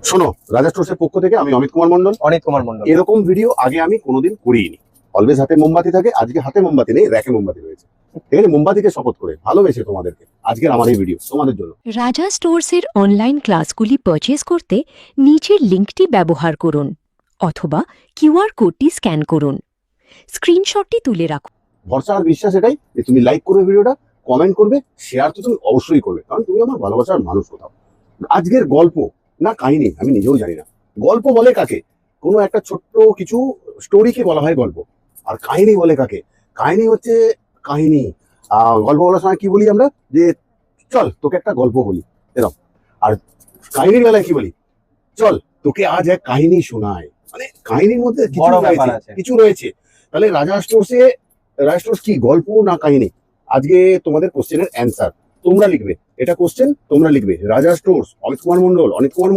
শোনো, রাজা স্টোর্সের পক্ষ থেকে আমি অমিত কুমার মন্ডল। এরকম ভিডিও আগে আমি কোনোদিন করিনি। অলওয়েজ হাতে মোমবাতি থাকে, আজকে হাতে মোমবাতি নেই, র্যাকে মোমবাতি রয়েছে। ঠিক আছে, মোমবাতিকে শপথ করে ভালোবেসে তোমাদেরকে আজকের আমার এই ভিডিও তোমাদের জন্য। রাজা স্টোর্সের অনলাইন ক্লাসগুলি পারচেজ করতে নিচের লিঙ্কটি ব্যবহার করুন অথবা কিউআর কোডটি স্ক্যান করুন। স্ক্রিনশটটি তুলে রাখুন। ভরসা আর বিশ্বাস এটাই যে তুমি লাইক করবে ভিডিওটা, কমেন্ট করবে, শেয়ার তো তুমি অবশ্যই করবে, কারণ তুমি আমার ভালোবাসার মানুষ। কোথাও আজকের গল্প না কাহিনী আমি নিজেও জানি না। গল্প বলে কাকে? কোনো একটা ছোট্ট কিছু স্টোরিকে বলা হয় গল্প। আর কাহিনী বলে কাকে? কাহিনী হচ্ছে কাহিনী। গল্প বলার সময় কি বলি আমরা? যে চল তোকে একটা গল্প বলি, এরকম। আর কাহিনীর বেলায় কি বলি? চল তোকে আজ এক কাহিনী শোনায়। মানে কাহিনীর মধ্যে কিছু রয়েছে। তাহলে রাজা স্টোর্স কি গল্প না কাহিনী? আজকে তোমাদের কোশ্চেনের অ্যান্সার তোমরা লিখবে। এটা কোশ্চেন, তোমরা লিখবে রাজা স্টোর্স অমিত কুমার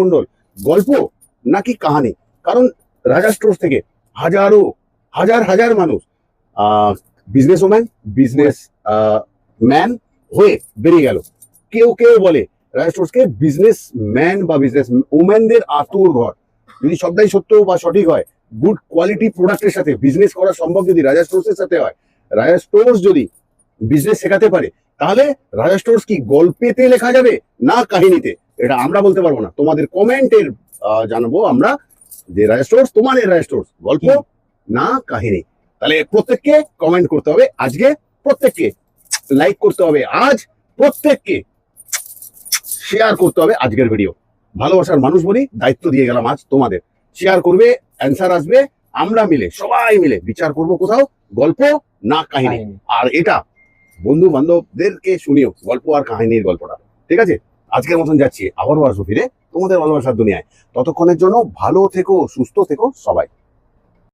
মন্ডল গল্প নাকি কাহিনী? কারণ রাজা স্টোর্স থেকে হাজার মানুষ বিজনেস ওম্যান, বিজনেস ম্যান হয়ে বেরিয়ে গেল। কেউ বলে রাজা স্টোর্সকে বিজনেস ম্যান বা বিজনেস ওম্যানদের আতুর ঘর। যদি সবটাই সত্য বা সঠিক হয়, গুড কোয়ালিটি প্রোডাক্টের সাথে বিজনেস করা সম্ভব যদি রাজা স্টোর্সের সাথে হয়, রাজা স্টোর্স যদি বিজনেস শেখাতে পারে, তাহলে রাজা স্টোর্স কি গল্পেতে লেখা যাবে না কাহিনীতে? এটা আমরা বলতে পারবো না, তোমাদের কমেন্টের জানাবো আমরা যে রাজা স্টোর্স, তোমাদের রাজা স্টোর্স গল্প না কাহিনী। তাহলে প্রত্যেককে কমেন্ট করতে হবে আজকে, প্রত্যেককে লাইক করতে হবে আজ, প্রত্যেককে শেয়ার করতে হবে আজকের ভিডিও। ভালোবাসার মানুষ বলি, দায়িত্ব দিয়ে গেলাম আজ তোমাদের। শেয়ার করবে, অ্যান্সার আসবে, আমরা মিলে সবাই মিলে বিচার করব কোথাও গল্প না কাহিনী। আর এটা বন্ধু বান্ধবদেরকে শুনিও গল্প আর কাহিনীর গল্পটা। ঠিক আছে, আজকের মতন যাচ্ছি, আবারও আসবো ফিরে তোমাদের ভালোবাসার দুনিয়ায়। ততক্ষণের জন্য ভালো থেকো, সুস্থ থেকো সবাই।